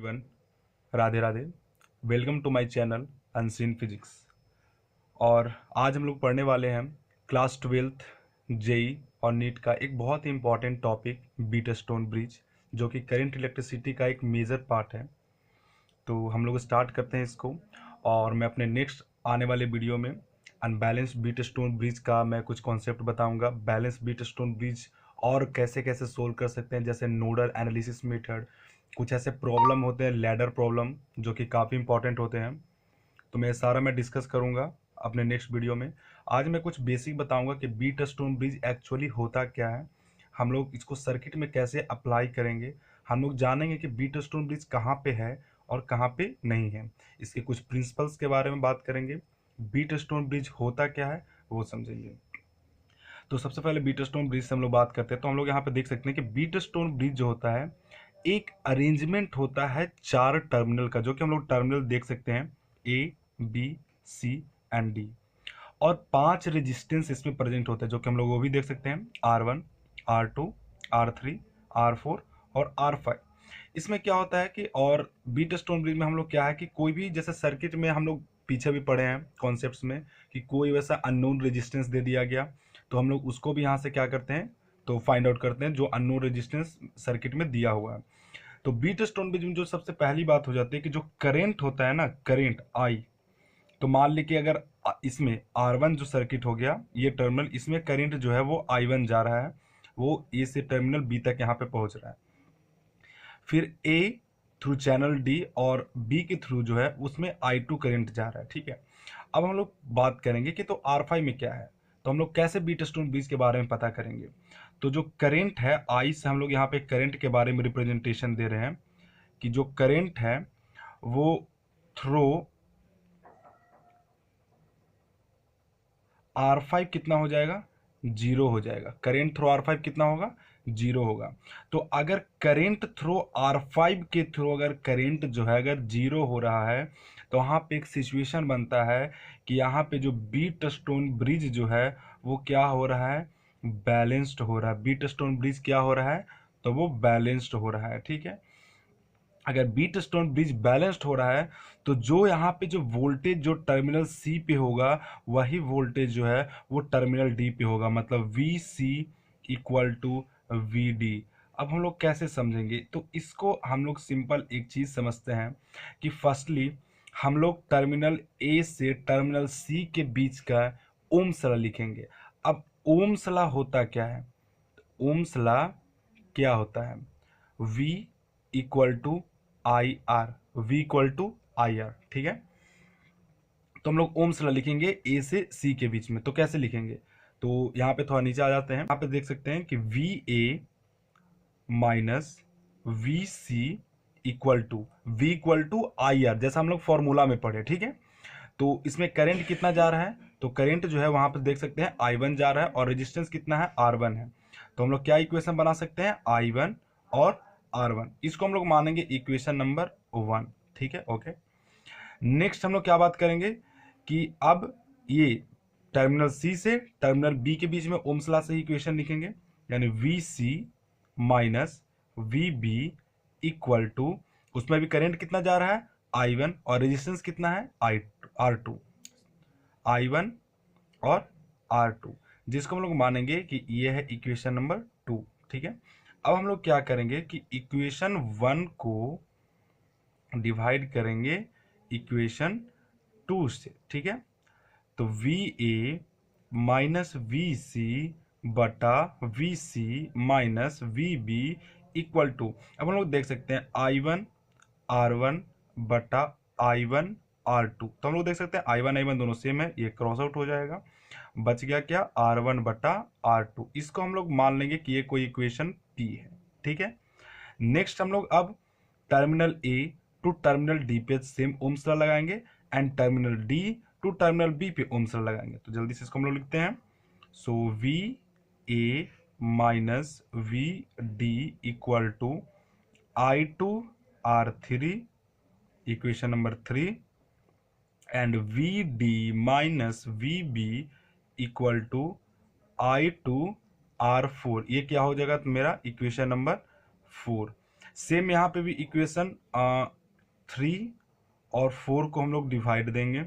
Everyone, Radhe Radhe. Welcome to my channel unseen physics. और आज हम लोग पढ़ने वाले हैं क्लास 12th जेई और नीट का एक बहुत ही इंपॉर्टेंट टॉपिक बीटस्टोन ब्रिज, जो कि करंट इलेक्ट्रिसिटी का एक मेजर पार्ट है। तो हम लोग स्टार्ट करते हैं इसको। और मैं अपने नेक्स्ट आने वाले वीडियो में अनबैलेंस्ड बीटस्टोन ब्रिज का मैं कुछ कॉन्सेप्ट बताऊंगा, बैलेंस बीटस्टोन ब्रिज और कैसे कैसे सोल्व कर सकते हैं, जैसे नोडल एनालिसिस मेथड। कुछ ऐसे प्रॉब्लम होते हैं, लैडर प्रॉब्लम, जो कि काफ़ी इंपॉर्टेंट होते हैं। तो मैं डिस्कस करूंगा अपने नेक्स्ट वीडियो में। आज मैं कुछ बेसिक बताऊंगा कि बीटस्टोन ब्रिज एक्चुअली होता क्या है, हम लोग इसको सर्किट में कैसे अप्लाई करेंगे, हम लोग जानेंगे कि बीटस्टोन ब्रिज कहाँ पे है और कहाँ पे नहीं है। इसके कुछ प्रिंसिपल्स के बारे में बात करेंगे, बीटस्टोन ब्रिज होता क्या है वो समझेंगे। तो सबसे पहले बीटस्टोन ब्रिज से हम लोग बात करते हैं। तो हम लोग यहाँ पे देख सकते हैं कि बीटस्टोन ब्रिज जो होता है एक अरेंजमेंट होता है चार टर्मिनल का, जो कि हम लोग टर्मिनल देख सकते हैं ए, बी, सी एंड डी। और 5 रेजिस्टेंस इसमें प्रेजेंट होते हैं, जो कि हम लोग वो भी देख सकते हैं R1, R2, R3, R4 और R5। इसमें क्या होता है कि और बीटस्टोन ब्रिज में हम लोग क्या है कि कोई भी जैसे सर्किट में हम लोग पीछे भी पढ़े हैं कॉन्सेप्ट्स में कि कोई वैसा अननोन रेजिस्टेंस दे दिया गया, तो हम लोग उसको भी यहाँ से क्या करते हैं, तो फाइंड आउट करते हैं जो अननोन रेजिस्टेंस सर्किट में दिया हुआ है। तो बीटस्टोन ब्रिज में जो सबसे पहली बात हो जाती है कि जो करंट होता है ना, करंट आई, तो मान लीजिए अगर इसमें R1 जो सर्किट हो गया, ये टर्मिनल, इसमें करंट जो है वो I1 जा रहा है, वो ए से टर्मिनल बी तक यहाँ पे पहुंच रहा है। फिर ए थ्रू चैनल डी और बी के थ्रू जो है उसमें I2 करंट जा रहा है। ठीक है, अब हम लोग बात करेंगे कि तो R5 में क्या है, तो हम लोग कैसे बीटस्टोन ब्रिज के बारे में पता करेंगे। तो जो करंट है आई से हम लोग यहाँ पे करंट के बारे में रिप्रेजेंटेशन दे रहे हैं कि जो करंट है वो थ्रो R5 कितना हो जाएगा, जीरो हो जाएगा। करेंट थ्रो R5 कितना होगा, जीरो होगा। तो अगर करेंट थ्रो R5 के थ्रू अगर करेंट जो है अगर जीरो हो रहा है, तो वहाँ पे एक सिचुएशन बनता है कि यहाँ पे जो बीटस्टोन ब्रिज जो है वो क्या हो रहा है, बैलेंस्ड हो रहा है। बीटस्टोन ब्रिज क्या हो रहा है, तो वो बैलेंस्ड हो रहा है। ठीक है, अगर बीटस्टोन ब्रिज बैलेंस्ड हो रहा है तो जो यहाँ पे जो वोल्टेज जो टर्मिनल सी पे होगा, वही वोल्टेज जो है वो टर्मिनल डी पे होगा, मतलब V C equal to V D. अब हम लोग कैसे समझेंगे, तो इसको हम लोग सिंपल एक चीज समझते हैं कि फर्स्टली हम लोग टर्मिनल ए से टर्मिनल सी के बीच का ओम्स लॉ लिखेंगे। अब ओम्स लॉ होता क्या है, ओम्स लॉ क्या होता है, V equal to I R, V equal to I R. ठीक है, तो हम लोग ओम्स लॉ लिखेंगे ए से सी के बीच में। तो कैसे लिखेंगे, तो यहाँ पे थोड़ा नीचे आ जाते हैं, यहाँ पे देख सकते हैं कि V A minus V C equal to I R, जैसा हम लोग फॉर्मूला में पढ़े। ठीक है, तो इसमें करंट कितना जा रहा है, तो करंट जो है वहां पे देख सकते हैं I1 जा रहा है और रेजिस्टेंस कितना है, R1 है। तो हम लोग क्या इक्वेशन बना सकते हैं, I1 और R1, इसको हम लोग मानेंगे इक्वेशन नंबर 1। ठीक है, ओके। नेक्स्ट हम लोग क्या बात करेंगे कि अब ये टर्मिनल सी से टर्मिनल बी के बीच में ओम्स लॉ से इक्वेशन लिखेंगे, यानी V C minus V B equal to, उसमें भी करंट कितना जा रहा है, I1 और रेजिस्टेंस कितना है, R2, I1 और R2, जिसको हम लोग मानेंगे कि ये है इक्वेशन नंबर 2। ठीक है, अब हम लोग क्या करेंगे कि इक्वेशन 1 को डिवाइड करेंगे इक्वेशन 2 से। ठीक है, तो V A minus V C बटा V C minus V B equal to, अब हम लोग देख सकते हैं I1 R1 बटा I1 R2। तो हम लोग देख सकते हैं I1 दोनों सेम है, ये क्रॉस आउट हो जाएगा, बच गया क्या, R1 बटा R2। इसको हम लोग मान लेंगे कि ये कोई इक्वेशन P है। ठीक है, नेक्स्ट हम लोग अब terminal A to terminal D पे सेम ओम्स लॉ लगाएंगे and terminal D to terminal B पे ओम्स लॉ लगाएंगे। तो जल्दी से इसको हम लोग लिखते हैं, so V A minus V D equal to I2 R3 equation number 3 and V D minus V B equal to I2 R4, ये क्या हो जाएगा तो मेरा इक्वेशन नंबर 4। सेम यहाँ पे भी इक्वेशन 3 और 4 को हम लोग डिवाइड देंगे,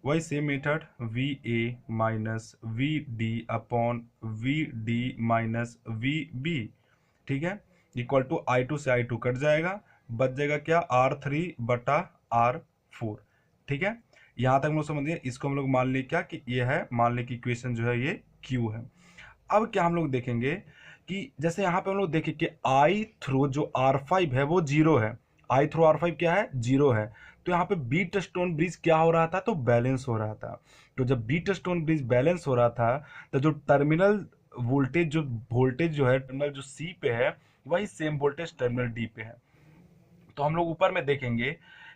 वही same method V A minus V D upon V D minus V B, ठीक है, इक्वल टू I2 से I2 कट जाएगा, बच जाएगा क्या R3/R4, ठीक है। यहाँ तक हम लोग समझ गए। इसको हम लोग मान लें क्या कि ये है, मान लें कि इक्वेशन जो है ये Q है। अब क्या हम लोग देखेंगे कि जैसे यहाँ पे हम लोग देखें कि I थ्रू जो R5 है वो 0 है, I थ्रू R5 क्या है, 0 है। तो यहाँ पे बीट स्टोन ब्रिज क्या हो रहा था, तो बैलेंस हो रहा था। तो जब बीट स्टोन ब्रिज बैलेंस हो रहा था तो जो टर्मिनल वोल्टेज जो है टर्मिनल जो सी पे है वही सेम वोल्टेज टर्मिनल डी पे है। तो हम लोग ऊपर में देखेंगे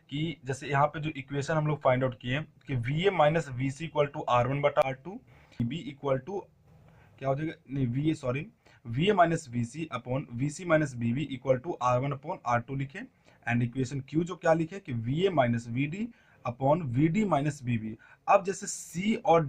कि जैसे यहाँ पे जो इक्वेशन हम लोग फाइंड आउट किए कि V A minus V C equal to R1/R2, B equal to क्या हो जाएगा, नहीं V A sorry, V A minus V C upon V C minus B B equal to R1/R2 लिखे। And equation Q जो क्या लिखे कि V A minus V D upon V D minus B B. अब जैसे सी और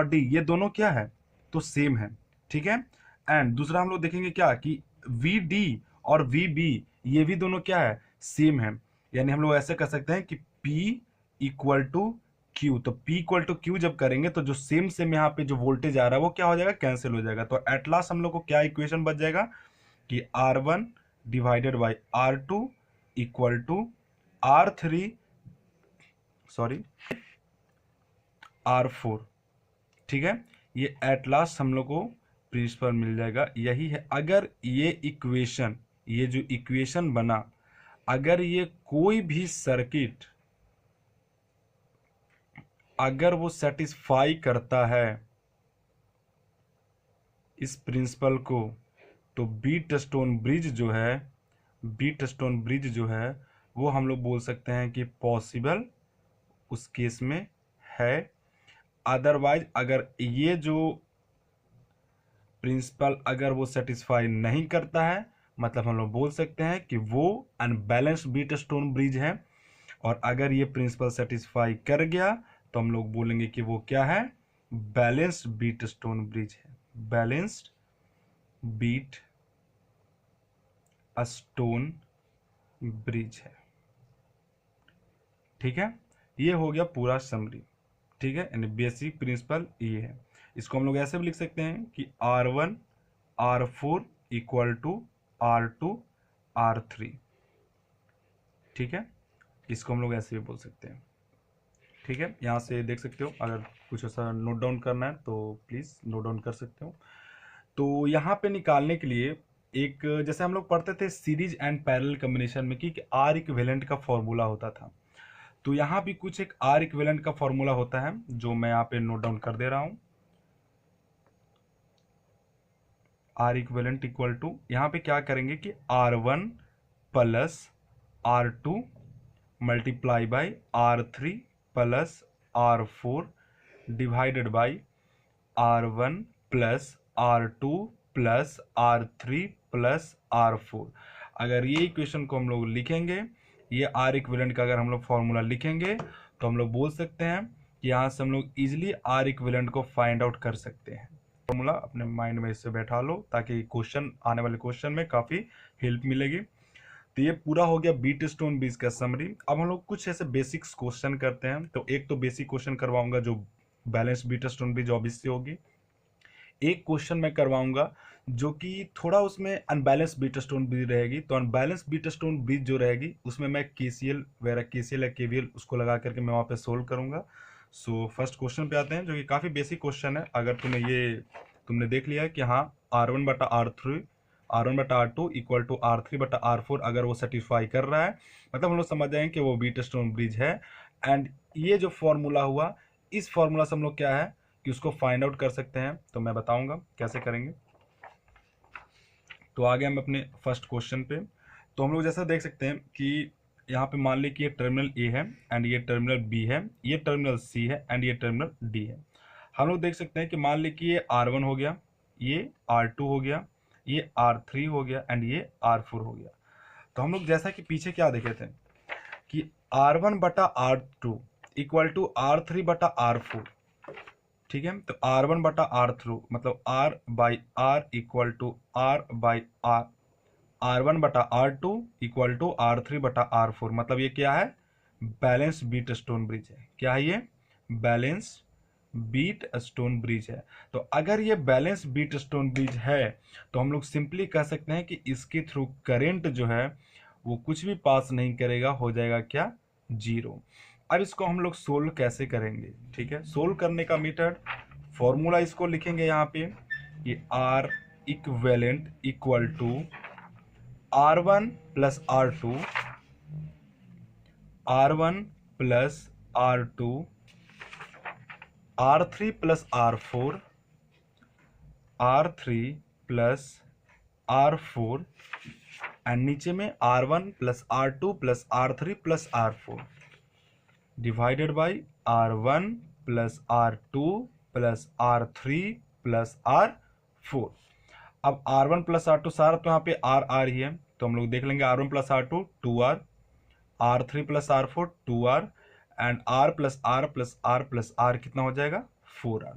D ये दोनों क्या है, तो सेम है, ठीक है। एंड दूसरा हम लोग देखेंगे क्या कि वी डी और वी बी ये भी दोनों क्या है, सेम है। यानी हम लोग ऐसे कर सकते हैं कि P इक्वल टू क्यू, तो P इक्वल टू क्यू जब करेंगे तो जो सेम सेम यहाँ पे जो वोल्टेज आ रहा है वो क्या हो जाएगा, कैंसिल हो जाएगा। तो एट लास्ट हम लोग को क्या इक्वेशन बच जाएगा कि R1 divided by R2 equal to R3 sorry R4, ठीक है। ये एट लास्ट हम लोग को प्रिंसिपल मिल जाएगा, यही है। अगर ये इक्वेशन, ये जो इक्वेशन बना, अगर ये कोई भी सर्किट अगर वो सेटिस्फाई करता है इस प्रिंसिपल को, तो बीट स्टोन ब्रिज जो है वो हम लोग बोल सकते हैं कि पॉसिबल उस केस में है। अदरवाइज अगर ये जो प्रिंसिपल अगर वो सेटिस्फाई नहीं करता है, मतलब हम लोग बोल सकते हैं कि वो अनबैलेंस्ड बीट स्टोन ब्रिज है। और अगर ये प्रिंसिपल सेटिस्फाई कर गया तो हम लोग बोलेंगे कि वो क्या है, बैलेंस्ड बीट स्टोन ब्रिज है, बैलेंस्ड बीट स्टोन ब्रिज है, ठीक है। ये हो गया पूरा समरी, ठीक है। यानी बेसिक प्रिंसिपल ये है। इसको हम लोग ऐसे भी लिख सकते हैं कि R1 R4 equal to R2 R3, ठीक है। इसको हम लोग ऐसे भी बोल सकते हैं, ठीक है। यहाँ से देख सकते हो, अगर कुछ ऐसा नोट डाउन करना है तो प्लीज़ नोट डाउन कर सकते हो। तो यहाँ पे निकालने के लिए एक, जैसे हम लोग पढ़ते थे सीरीज एंड पैरेलल कॉम्बिनेशन में कि आर इक्विवेलेंट का फॉर्मूला होता था, तो यहाँ भी कुछ एक आर इक्विवेलेंट का फॉर्मूला होता है जो मैं यहाँ पे नोट डाउन कर दे रहा हूँ। आर इक्विवेलेंट इक्वल टू, यहाँ पे क्या करेंगे कि R1 plus R2 multiply by R3 plus R4 divided by R1 plus R2 plus R3 plus R4। अगर ये इक्वेशन को हम लोग लिखेंगे, ये आर इक्विवेलेंट का अगर हम लोग फॉर्मूला लिखेंगे तो हम लोग बोल सकते हैं कि यहाँ से हम लोग इजिली आर इक्विवेलेंट को फाइंड आउट कर सकते हैं। फॉर्मूला अपने माइंड में इससे बैठा लो ताकि क्वेश्चन, आने वाले क्वेश्चन में काफ़ी हेल्प मिलेगी। तो ये पूरा हो गया बीट स्टोन ब्रिज का समरी। अब हम लोग कुछ ऐसे बेसिक्स क्वेश्चन करते हैं। तो एक तो बेसिक क्वेश्चन करवाऊंगा जो balance Wheatstone bridge obviously होगी। एक क्वेश्चन मैं करवाऊंगा जो कि थोड़ा उसमें अनबैलेंस बीट स्टोन ब्रिज रहेगी। तो अनबैलेंस बीट स्टोन ब्रिज जो रहेगी उसमें मैं KCL वगैरह, KCL या KVL उसको लगा करके मैं वहाँ पे सोल्व करूँगा। सो फर्स्ट क्वेश्चन पे आते हैं जो कि काफ़ी बेसिक क्वेश्चन है। अगर तुमने देख लिया है कि हाँ R1/R2 इक्वल टू R3/R4 अगर वो सेटिस्फाई कर रहा है, मतलब हम लोग समझ जाएंगे कि वो बीट स्टोन ब्रिज है। एंड ये जो फॉर्मूला हुआ, इस फॉर्मूला से हम लोग क्या है कि उसको फाइंड आउट कर सकते हैं। तो मैं बताऊंगा कैसे करेंगे। तो आ गए हम अपने फर्स्ट क्वेश्चन पे। तो हम लोग जैसा देख सकते हैं कि यहाँ पे मान ली कि ये टर्मिनल ए है एंड ये टर्मिनल बी है, ये टर्मिनल सी है एंड ये टर्मिनल डी है। हम लोग देख सकते हैं कि मान ली कि ये R1 हो गया, ये R2 हो गया, ये R3 हो गया एंड ये R4 हो गया। तो हम लोग जैसा कि पीछे क्या देखे थे कि R1/R2 इक्वल टू R3/R4, ठीक है। तो R1/R3 मतलब R/R equal to R/R, R1 बटा R2 इक्वल टू R3 बटा R4, मतलब ये क्या है, बैलेंस बीट स्टोन ब्रिज है। क्या है ये, बैलेंस बीट स्टोन ब्रिज है। तो अगर ये बैलेंस बीट स्टोन ब्रिज है तो हम लोग सिंपली कह सकते हैं कि इसके थ्रू करंट जो है वो कुछ भी पास नहीं करेगा, हो जाएगा क्या, जीरो। अब इसको हम लोग सोल्व कैसे करेंगे, ठीक है, सोल्व करने का मेथड, फॉर्मूला इसको लिखेंगे यहाँ पे कि R equivalent equal to R1 plus R2, R1 plus R2, R3 plus R4, R3 plus R4 and नीचे में R1 plus R2 plus R3 plus R4 divided by R1 plus R2 plus R3 plus R4। अब R1 plus R2 सारा तो यहाँ पे R ही है, तो हम लोग देख लेंगे R1 plus R2 2R, R3 plus R4 2R and R plus R कितना हो जाएगा, 4R।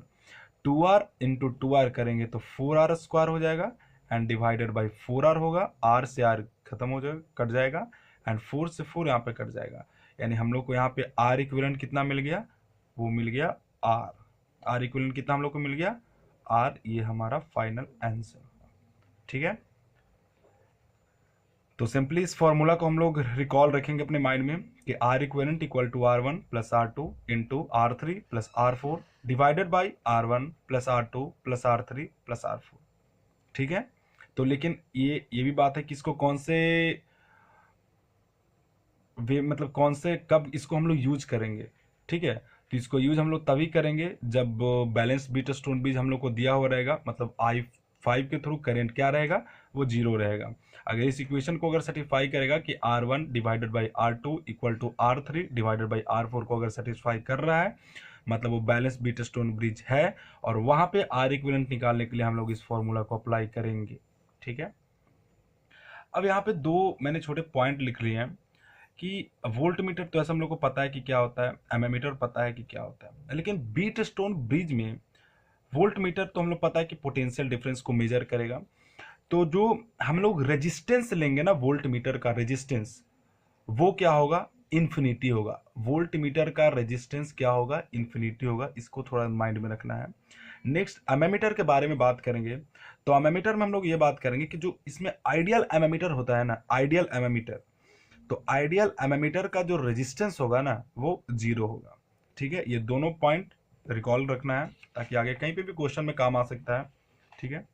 2R इंटू 2R करेंगे तो 4R स्क्वायर हो जाएगा एंड डिवाइडेड बाई 4R होगा, R से R खत्म हो जाएगा, कट जाएगा एंड 4 से 4 यहाँ पे कट जाएगा, यानी हम लोग को यहाँ पे R इक्विवेलेंट कितना मिल गया, वो मिल गया R इक्विवेलेंट कितना हम लोग को मिल गया, R। ये हमारा फाइनल आंसर, ठीक है। तो सिंपली इस फॉर्मूला को हम लोग रिकॉल रखेंगे अपने माइंड में कि R equivalent equal to R1 plus R2 into R3 plus R4 divided by R1 plus R2 plus R3 plus R4, ठीक है। तो लेकिन ये भी बात है कि इसको कौन से वे, मतलब कौन से, कब इसको हम लोग यूज करेंगे, ठीक है। तो इसको यूज हम लोग तभी करेंगे जब बैलेंस बीट स्टोन ब्रिज हम लोग को दिया हुआ रहेगा, मतलब I5 के थ्रू करंट क्या रहेगा, वो जीरो रहेगा। अगर इस इक्वेशन को अगर सेटिस्फाई करेगा कि R1 divided by R2 equal to R3 divided by R4 को अगर सेटिस्फाई कर रहा है, मतलब वो बैलेंस बीट स्टोन ब्रिज है, और वहां पे R इक्विवेलेंट निकालने के लिए हम लोग इस फॉर्मूला को अप्लाई करेंगे, ठीक है। अब यहाँ पे दो मैंने छोटे पॉइंट लिख लिए हैं कि वोल्ट मीटर तो ऐसा हम लोग को पता है कि क्या होता है, एमएमीटर पता है कि क्या होता है, लेकिन बीट स्टोन ब्रिज में वोल्ट मीटर तो हम लोग पता है कि पोटेंशियल डिफरेंस को मेजर करेगा। तो जो हम लोग रेजिस्टेंस लेंगे ना, वोल्ट मीटर का रेजिस्टेंस, वो क्या होगा, इन्फिनिटी होगा। वोल्ट मीटर का रेजिस्टेंस क्या होगा, इन्फिनिटी होगा। इसको थोड़ा माइंड में रखना है। नेक्स्ट एमेमीटर के बारे में बात करेंगे, तो एमेमीटर में हम लोग ये बात करेंगे कि जो इसमें आइडियल एमेमीटर होता है ना, आइडियल एमेमीटर, तो आइडियल एमेमीटर का जो रेजिस्टेंस होगा ना, वो जीरो होगा, ठीक है। ये दोनों पॉइंट रिकॉल रखना है ताकि आगे कहीं पे भी क्वेश्चन में काम आ सकता है, ठीक है।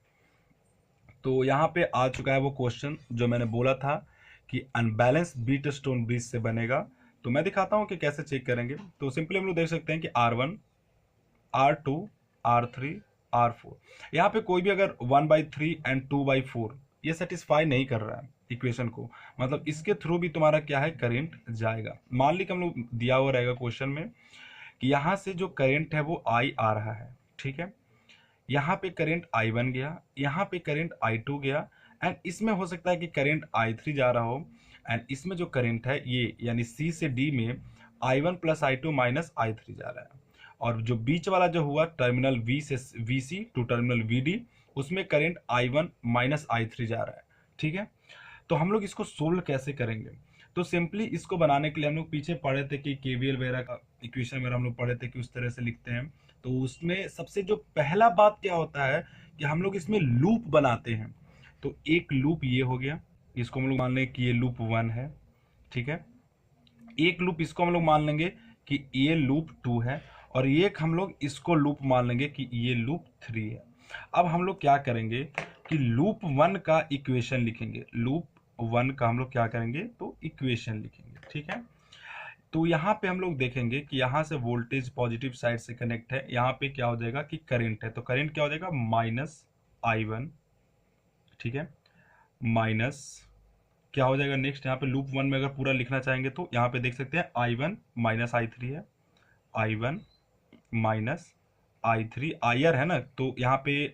तो यहाँ पे आ चुका है वो क्वेश्चन जो मैंने बोला था कि अनबैलेंस बीट स्टोन ब्रिज से बनेगा। तो मैं दिखाता हूँ कि कैसे चेक करेंगे। तो सिंपली हम लोग देख सकते हैं कि R1, R2, R3, R4, यहाँ पे कोई भी अगर 1/3 एंड 2/4 ये सेटिस्फाई नहीं कर रहा है इक्वेशन को, मतलब इसके थ्रू भी तुम्हारा क्या है, करंट जाएगा। मान ली कि हम लोग दिया हुआ रहेगा क्वेश्चन में कि यहाँ से जो करंट है वो I आ रहा है, ठीक है। यहाँ पे करंट I1 गया, यहाँ पे करंट I2 गया, एंड इसमें हो सकता है कि करंट I3 जा रहा हो, एंड इसमें जो करंट है ये यानी C से D में I1 plus I2 minus I3 जा रहा है, और जो बीच वाला जो हुआ टर्मिनल V से VC टू टर्मिनल VD, उसमें करंट I1 माइनस I3 जा रहा है, ठीक है। तो हम लोग इसको सोल्व कैसे करेंगे, तो सिंपली इसको बनाने के लिए हम लोग पीछे पढ़े थे कि केवीएल वगैरह का इक्वेशन वगैरह हम लोग पढ़े थे कि उस तरह से लिखते हैं। तो उसमें सबसे जो पहला बात क्या होता है कि हम लोग इसमें लूप बनाते हैं। तो एक लूप ये हो गया, इसको हम लोग मान लेंगे कि ये लूप 1 है, ठीक है। एक लूप इसको हम लोग मान लेंगे कि ये लूप 2 है, और एक हम लोग इसको लूप मान लेंगे कि ये लूप 3 है। अब हम लोग क्या करेंगे कि लूप 1 का इक्वेशन लिखेंगे, लूप 1 का हम लोग क्या करेंगे, तो इक्वेशन लिखेंगे, ठीक है। तो यहाँ पे हम लोग देखेंगे कि यहाँ से वोल्टेज पॉजिटिव साइड से कनेक्ट है, यहाँ पे क्या हो जाएगा कि करंट है, तो करंट क्या हो जाएगा, माइनस I1, ठीक है, माइनस क्या हो जाएगा नेक्स्ट, यहाँ पे लूप 1 में अगर पूरा लिखना चाहेंगे तो यहाँ पे देख सकते हैं I1 माइनस I3 है, I1 माइनस I3, IR है ना, तो यहाँ पे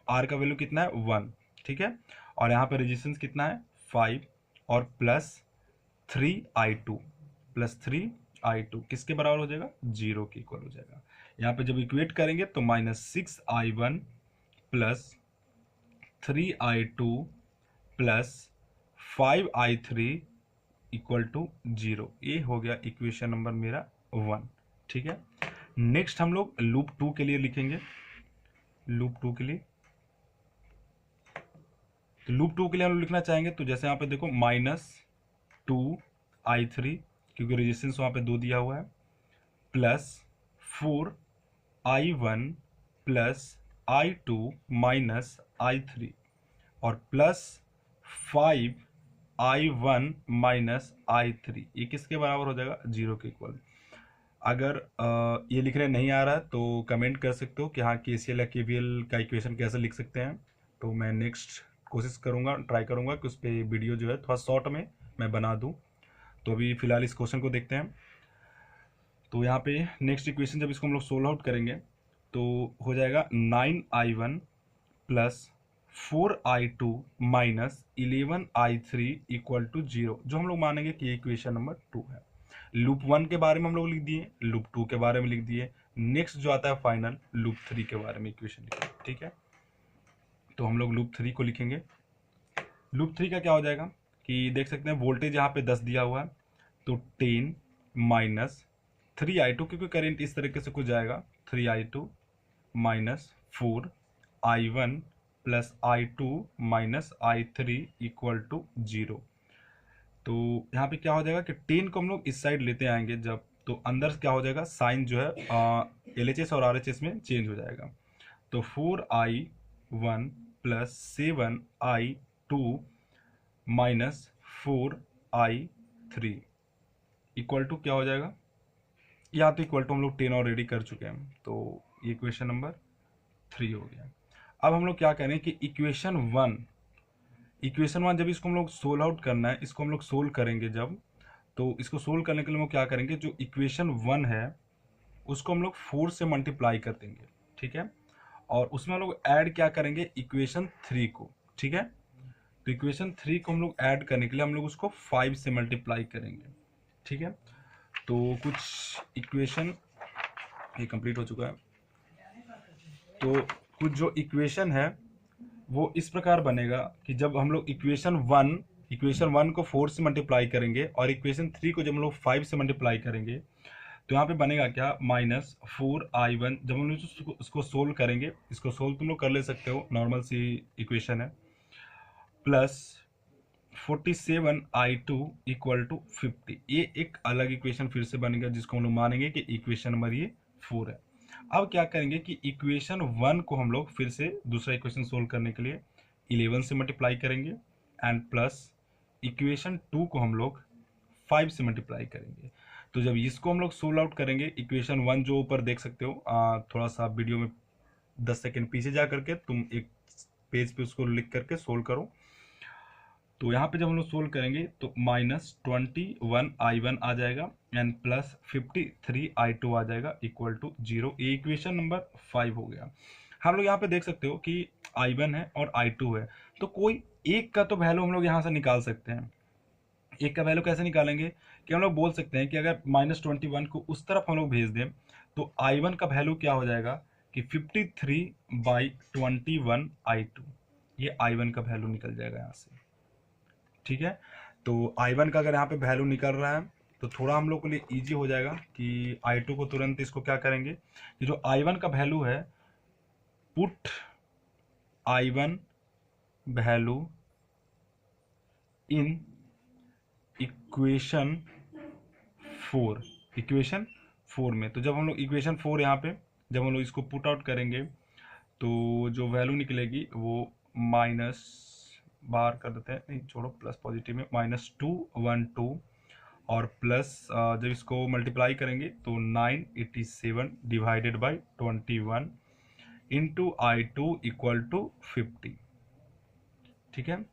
R का वैल्यू कितना है, 1, ठीक है, और यहाँ पे रेजिस्टेंस कितना है, 5, और प्लस 3I2, प्लस 3I2 किसके बराबर हो जाएगा, 0 के इक्वल हो जाएगा। यहाँ पे जब इक्वेट करेंगे तो -6I1 plus 3I2 plus 5i3 equal to 0। ये हो गया इक्वेशन नंबर मेरा 1। ठीक है, नेक्स्ट हम लोग लूप 2 के लिए लिखेंगे। लूप 2 के लिए, तो लूप 2 के लिए हम लोग लिखना चाहेंगे तो जैसे यहाँ पे देखो -2i3, क्योंकि रेजिस्टेंस वहाँ पे 2 दिया हुआ है, plus 4i1 plus i2 minus i3 और प्लस 5i1 माइनस i3, ये किसके बराबर हो जाएगा? 0 के इक्वल। अगर ये लिखने नहीं आ रहा है तो कमेंट कर सकते हो कि हाँ KCL या KVL का इक्वेशन कैसे लिख सकते हैं, तो मैं नेक्स्ट कोशिश करूँगा, ट्राई करूँगा कि उस पर वीडियो जो है थोड़ा शॉर्ट में मैं बना दूँ। तो अभी फ़िलहाल इस क्वेश्चन को देखते हैं। तो यहाँ पे नेक्स्ट इक्वेशन जब इसको हम लोग सोल्व आउट करेंगे तो हो जाएगा 9i1 plus 4i2 minus 11i3 equal to 0, जो हम लोग मानेंगे कि इक्वेशन नंबर 2 है। लूप 1 के बारे में हम लोग लिख दिए, लूप 2 के बारे में लिख दिए, नेक्स्ट जो आता है फाइनल लूप 3 के बारे में इक्वेशन लिखेंगे। ठीक है, तो हम लोग लूप 3 को लिखेंगे। लूप 3 का क्या हो जाएगा कि देख सकते हैं वोल्टेज यहाँ पे 10 दिया हुआ है, तो 10 माइनस 3i2, क्योंकि करेंट इस तरीके से कुछ जाएगा, 3i2 minus 4i1 plus i2 minus i3 equal to 0। तो यहाँ पे क्या हो जाएगा कि 10 को हम लोग इस साइड लेते आएंगे जब, तो अंदर क्या हो जाएगा, साइन जो है LHS और RHS में चेंज हो जाएगा। तो 4i1 plus 7i2 minus 4i3 equal to क्या हो जाएगा, या तो इक्वल टू हम लोग 10 ऑलरेडी कर चुके हैं, तो ये इक्वेशन नंबर 3 हो गया। अब हम लोग क्या करें कि इक्वेशन 1 जब इसको हम लोग सोल्व आउट करना है, इसको हम लोग सोल्व करेंगे जब, तो इसको सोल्व करने के लिए हम लोग क्या करेंगे, जो इक्वेशन 1 है उसको हम लोग 4 से मल्टीप्लाई कर देंगे। ठीक है, और उसमें हम लोग ऐड क्या करेंगे, इक्वेशन 3 को। ठीक है, तो इक्वेशन 3 को हम लोग ऐड करने के लिए हम लोग उसको 5 से मल्टीप्लाई करेंगे। ठीक है, तो कुछ इक्वेशन ये कंप्लीट हो चुका है। तो कुछ जो इक्वेशन है वो इस प्रकार बनेगा कि जब हम लोग इक्वेशन 1 को 4 से मल्टीप्लाई करेंगे और इक्वेशन 3 को जब हम लोग 5 से मल्टीप्लाई करेंगे तो यहाँ पे बनेगा क्या, -4i1। जब हम लोग इसको सोल्व करेंगे, इसको सोल्व तुम लोग कर ले सकते हो, नॉर्मल सी इक्वेशन है, प्लस 47i2 इक्वल टू 50। ये एक अलग इक्वेशन फिर से बनेगा जिसको हम लोग मानेंगे कि इक्वेशन नंबर ये 4 है। अब क्या करेंगे कि इक्वेशन 1 को हम लोग फिर से दूसरा इक्वेशन सोल्व करने के लिए 11 से मल्टीप्लाई करेंगे एंड प्लस इक्वेशन 2 को हम लोग 5 से मल्टीप्लाई करेंगे। तो जब इसको हम लोग सोल्व आउट करेंगे, इक्वेशन 1 जो ऊपर देख सकते हो, थोड़ा सा वीडियो में 10 सेकेंड पीछे जा करके तुम एक पेज पे उसको लिख करके सोल्व करो। तो यहाँ पे जब हम लोग सोल्व करेंगे तो -21i1 आ जाएगा एंड प्लस 53i2 आ जाएगा इक्वल टू 0। ये इक्वेशन नंबर 5 हो गया। हम लोग यहाँ पे देख सकते हो कि i1 है और i2 है, तो कोई एक का तो वैल्यू हम लोग यहाँ से निकाल सकते हैं। एक का वैल्यू कैसे निकालेंगे कि हम लोग बोल सकते हैं कि अगर -21 को उस तरफ हम लोग भेज दें तो i1 का वैल्यू क्या हो जाएगा कि 53/21i2, ये i1 का वैल्यू निकल जाएगा यहाँ से। ठीक है, तो i1 का अगर यहाँ पे वैल्यू निकल रहा है तो थोड़ा हम लोग के लिए इजी हो जाएगा कि i2 को तुरंत इसको क्या करेंगे कि जो i1 का वैल्यू है, put i1 value in equation 4 में। तो जब हम लोग इक्वेशन 4 यहाँ पे जब हम लोग इसको पुट आउट करेंगे तो जो वैल्यू निकलेगी वो माइनस, बाहर कर देते हैं, नहीं छोड़ो, प्लस पॉजिटिव में -212 और प्लस जब इसको मल्टीप्लाई करेंगे तो 987 divided by 21 into i2 equal to 50। ठीक है,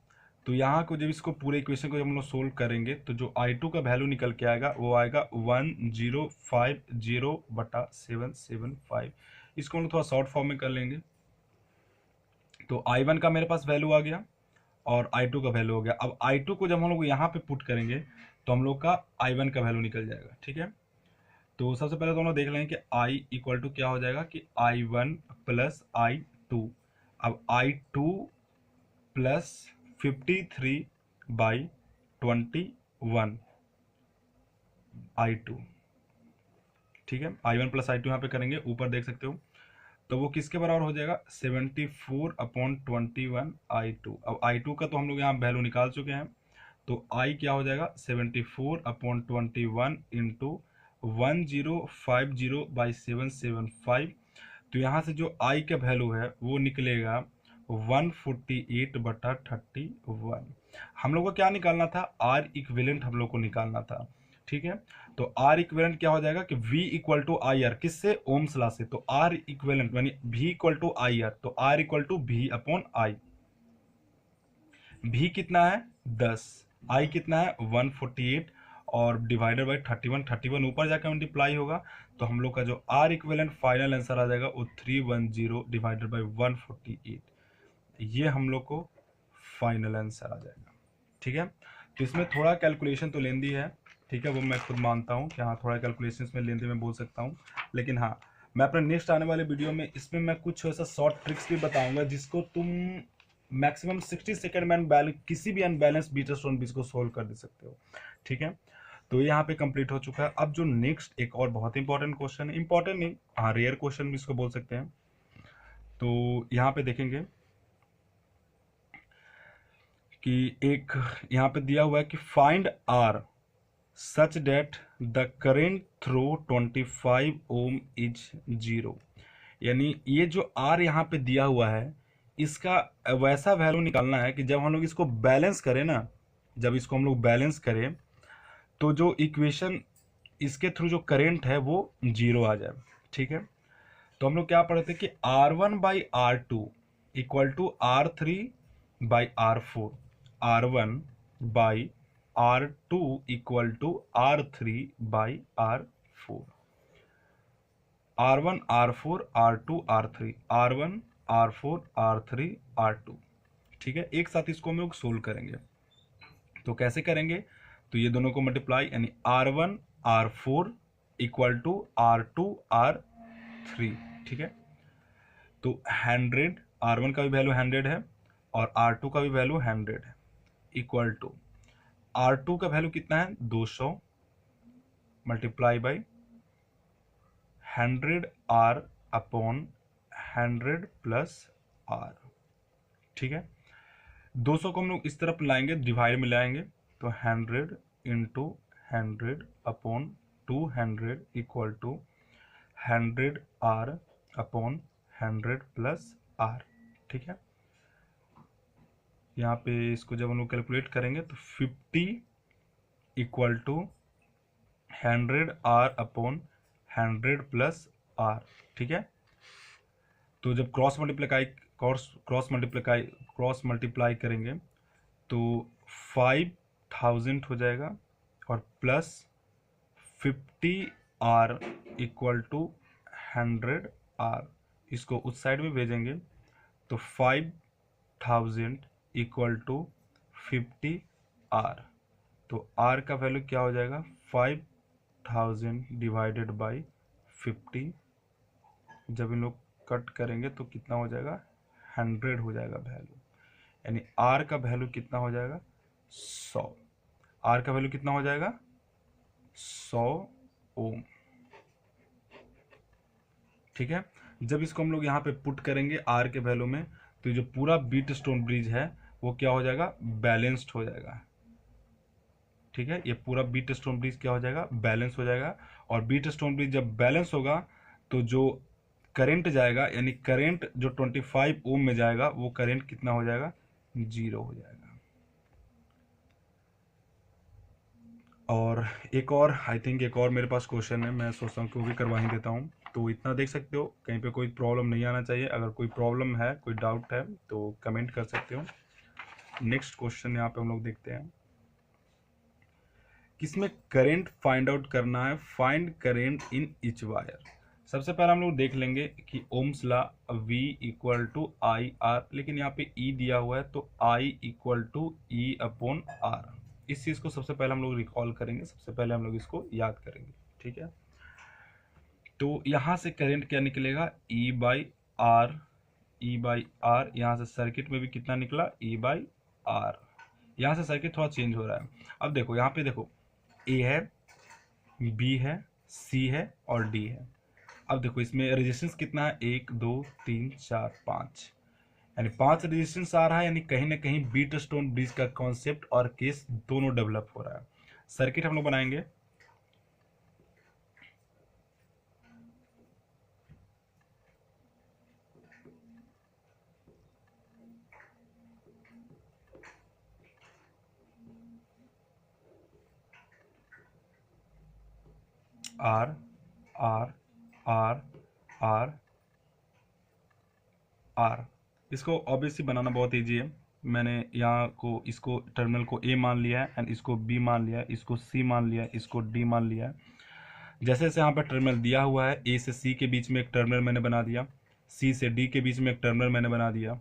तो यहाँ को जब इसको पूरे इक्वेशन को जब हम लोग सोल्व करेंगे तो जो i2 का वैल्यू निकल के आएगा वो आएगा 1050/775। इसको हम लोग थोड़ा शॉर्ट फॉर्म में कर लेंगे। तो i1 का मेरे पास वैल्यू आ गया और i2 का वैल्यू हो गया। अब i2 को जब हम लोग यहाँ पे पुट करेंगे तो हम लोग का i1 का वैल्यू निकल जाएगा। ठीक है, तो सबसे पहले तो हम लोग देख लेंगे कि i इक्वल टू क्या हो जाएगा कि i1 प्लस i2। अब i2 प्लस 53/775 21 I2, ठीक है। I1 प्लस I2 यहाँ पे करेंगे, ऊपर देख सकते हो, तो वो किसके बराबर हो जाएगा 74/21 I2। अब I2 का तो हम लोग यहाँ वैल्यू निकाल चुके हैं, तो I क्या हो जाएगा 74/21 इंटू 1050/775। तो यहाँ से जो I का वैल्यू है वो निकलेगा 148/31। हम लोग को क्या निकालना था, R इक्विवेलेंट हम लोग को निकालना था, ठीक है। तो R इक्विवेलेंट क्या हो जाएगा कि V equal to I R, किससे, ओम्स लॉ से। तो R इक्विवेलेंट यानी V equal to I R, तो R equal to V upon I. V कितना है 10, I कितना है 148 और डिवाइडेड बाई 31 ऊपर जाकर मल्टीप्लाई होगा, तो हम लोग का जो R इक्विवेलेंट फाइनल आंसर आ जाएगा वो 310 डिवाइडेड बाई 148। ये हम लोग को फाइनल आंसर आ जाएगा, ठीक है। तो इसमें थोड़ा कैलकुलेशन तो लेंदी है, ठीक है, वो मैं खुद मानता हूँ कि हाँ थोड़ा कैलकुलेशन इसमें लेंदी मैं बोल सकता हूँ, लेकिन हाँ मैं अपने नेक्स्ट आने वाले वीडियो में इसमें मैं कुछ ऐसा शॉर्ट ट्रिक्स भी बताऊंगा जिसको तुम मैक्सिमम 60 सेकेंड में किसी भी अनबैलेंस बीटा स्टोन बीच को सोल्व कर दे सकते हो, ठीक है। तो यहाँ पे कंप्लीट हो चुका है। अब जो नेक्स्ट एक और बहुत इंपॉर्टेंट क्वेश्चन है, इंपॉर्टेंट नहीं हाँ रेयर क्वेश्चन भी इसको बोल सकते हैं, तो यहाँ पे देखेंगे कि एक यहाँ पे दिया हुआ है कि find R such that the current through 25 ohm is 0। यानी ये जो आर यहाँ पे दिया हुआ है इसका वैसा वैल्यू निकालना है कि जब हम लोग इसको बैलेंस करें ना, जब इसको हम लोग बैलेंस करें तो जो इक्वेशन इसके थ्रू जो करेंट है वो 0 आ जाए, ठीक है। तो हम लोग क्या पढ़े थे कि R1/R2 equal to R3/R4, R1/R2 equal to R3/R4, R1 R4 R2 R3, R1 R4 R3 R2, ठीक है। एक साथ इसको हम लोग सोल्व करेंगे, तो कैसे करेंगे, तो ये दोनों को मल्टीप्लाई यानी R1 R4 equal to R2 R3, ठीक है। तो 100, R1 का भी वैल्यू 100 है और R2 का भी वैल्यू 100 है, इक्वल टू R2 का वैल्यू कितना है 200 multiply by 100R upon 100 plus R, ठीक है। 200 को हम लोग इस तरफ लाएंगे, डिवाइड में लाएंगे, तो 100 into 100 upon 200 equal to 100R upon 100 plus R, ठीक है। यहाँ पे इसको जब हम लोग कैलकुलेट करेंगे तो 50 equal to 100R upon 100 plus R, ठीक है। तो जब क्रॉस मल्टीप्लाई करेंगे तो 5000 हो जाएगा और plus 50R equal to 100R, इसको उस साइड में भेजेंगे तो 5000 इक्वल टू 50R, तो R का वैल्यू क्या हो जाएगा 5000 डिवाइडेड बाई 50, जब इन लोग कट करेंगे तो कितना हो जाएगा 100 हो जाएगा वैल्यू, यानी R का वैल्यू कितना हो जाएगा 100, R का वैल्यू कितना हो जाएगा 100 ओम, ठीक है। जब इसको हम लोग यहाँ पे पुट करेंगे R के वैल्यू में तो जो पूरा बीट स्टोन ब्रिज है वो क्या हो जाएगा बैलेंस्ड हो जाएगा, ठीक है। ये पूरा बीट स्टोन ब्रिज क्या हो जाएगा बैलेंस हो जाएगा, और बीट स्टोन ब्रिज जब बैलेंस होगा तो जो करंट जाएगा यानी करंट जो 25 ओम में जाएगा वो करंट कितना हो जाएगा 0 हो जाएगा। और एक और आई थिंक एक और मेरे पास क्वेश्चन है, मैं सोचता हूँ कि वो भी करवा ही देता हूँ। तो इतना देख सकते हो, कहीं पे कोई प्रॉब्लम नहीं आना चाहिए, अगर कोई प्रॉब्लम है कोई डाउट है तो कमेंट कर सकते हो। नेक्स्ट क्वेश्चन यहाँ पे हम लोग देखते हैं, किसमें करंट फाइंड आउट करना है, find current in each wire. सबसे पहले हम लोग देख लेंगे कि ohm's law V equal to I R, लेकिन यहाँ पे E दिया हुआ है तो I equal to E upon R, इस चीज़ को सबसे पहले हम लोग रिकॉल करेंगे, सबसे पहले हम लोग इसको याद करेंगे, ठीक है। तो यहाँ से करंट क्या निकलेगा E by R, E by R, यहाँ से सर्किट में भी कितना निकला E बाई आर, यहाँ से सर्किट थोड़ा चेंज हो रहा है। अब देखो यहाँ पे देखो, ए है, बी है, सी है और डी है। अब देखो इसमें रेजिस्टेंस कितना है, 1 2 3 4 5, यानी 5 रेजिस्टेंस आ रहा है, यानी कहीं ना कहीं बीट स्टोन ब्रिज का कॉन्सेप्ट और केस दोनों डेवलप हो रहा है। सर्किट हम लोग बनाएंगे। R R R R R, इसको ऑब्वियसली बनाना बहुत ईजी है। मैंने यहाँ को इसको टर्मिनल को ए मान लिया है, एंड इसको बी मान लिया है, इसको सी मान लिया है, इसको डी मान लिया है। जैसे जैसे यहाँ पर टर्मिनल दिया हुआ है, ए से सी के बीच में एक टर्मिनल मैंने बना दिया, सी से डी के बीच में एक टर्मिनल मैंने बना दिया,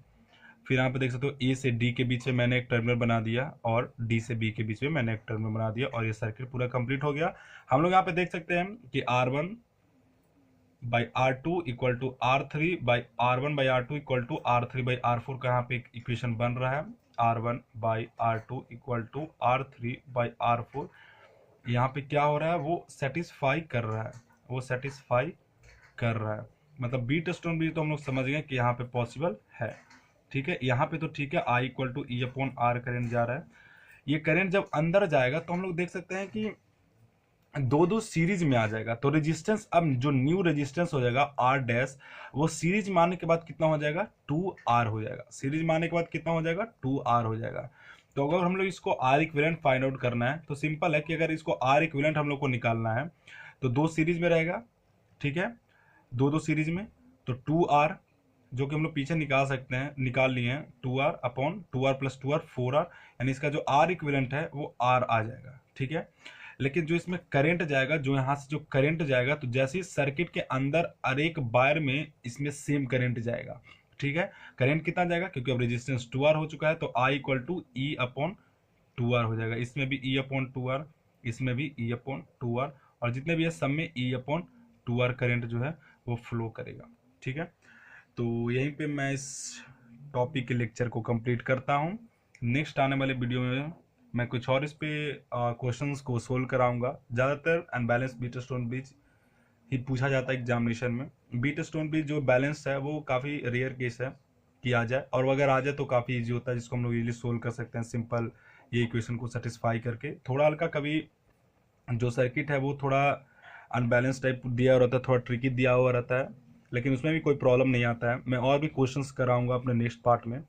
फिर यहाँ पे देख सकते हो ए से डी के बीच में मैंने एक टर्मिनल बना दिया और डी से बी के बीच में मैंने एक टर्मिनल बना दिया, और ये सर्किट पूरा कंप्लीट हो गया। हम लोग यहाँ पे देख सकते हैं कि R1 by R2 equal to R3 by R1 by R2 equal to R3 by R4 का यहाँ पे एक इक्वेशन बन रहा है। R1 by R2 equal to R3 by R4, यहाँ पे क्या हो रहा है, वो सेटिस्फाई कर रहा है, वो सेटिस्फाई कर रहा है। मतलब बीट स्टोन ब्रिज तो हम लोग समझ गए कि यहाँ पे पॉसिबल है। ठीक है, यहाँ पे तो ठीक है, I equal to E upon R current जा रहा है। ये करेंट जब अंदर जाएगा तो हम लोग देख सकते हैं कि दो दो सीरीज में आ जाएगा, तो रेजिस्टेंस अब जो न्यू रेजिस्टेंस हो जाएगा आर डैश, वो सीरीज मारने के बाद कितना हो जाएगा, 2R हो जाएगा। सीरीज मारने के बाद कितना हो जाएगा, 2R हो जाएगा। तो अगर हम लोग इसको आर इक्विवेलेंट फाइंड आउट करना है तो सिंपल है कि अगर इसको आर इक्विवेलेंट हम लोग को निकालना है तो दो सीरीज में रहेगा। ठीक है, दो दो सीरीज में, तो 2R जो कि हम लोग पीछे निकाल सकते हैं, निकाल लिए हैं, 2R upon 2R plus 2R 4R, यानी इसका जो आर इक्विवेलेंट है वो R आ जाएगा। ठीक है, लेकिन जो इसमें करंट जाएगा, जो यहाँ से जो करंट जाएगा, तो जैसे ही सर्किट के अंदर हर एक वायर में इसमें सेम करंट जाएगा। ठीक है, करंट कितना जाएगा, क्योंकि अब रेजिस्टेंस 2R हो चुका है, तो I equal to E upon 2R हो जाएगा। इसमें भी ई अपॉन 2R, इसमें भी ई अपॉन 2R, और जितने भी है सब में ई अपॉन 2R करंट जो है वो फ्लो करेगा। ठीक है, तो यहीं पे मैं इस टॉपिक के लेक्चर को कंप्लीट करता हूँ। नेक्स्ट आने वाले वीडियो में मैं कुछ और इस पे क्वेश्चंस को सोल्व कराऊंगा। ज़्यादातर अनबैलेंस बीट स्टोन ब्रिज ही पूछा जाता है एग्जामिनेशन में। बीट स्टोन ब्रिज जो बैलेंस है वो काफ़ी रेयर केस है कि आ जाए, और अगर आ जाए तो काफ़ी ईजी होता है, जिसको हम लोग इजीली सोल्व कर सकते हैं सिंपल ये इक्वेशन को सेटिस्फाई करके। थोड़ा हल्का कभी जो सर्किट है वो थोड़ा अनबैलेंस टाइप दिया हुआ रहता है, थोड़ा ट्रिकी दिया हुआ रहता है, लेकिन उसमें भी कोई प्रॉब्लम नहीं आता है। मैं और भी क्वेश्चंस कराऊंगा अपने नेक्स्ट पार्ट में।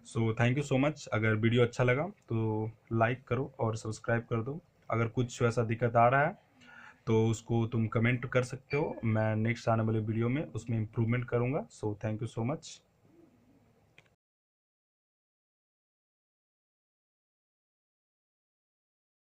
So thank you so much. अगर वीडियो अच्छा लगा तो लाइक करो और सब्सक्राइब कर दो। अगर कुछ ऐसा दिक्कत आ रहा है तो उसको तुम कमेंट कर सकते हो, मैं नेक्स्ट आने वाले वीडियो में उसमें इम्प्रूवमेंट करूँगा। So thank you so much.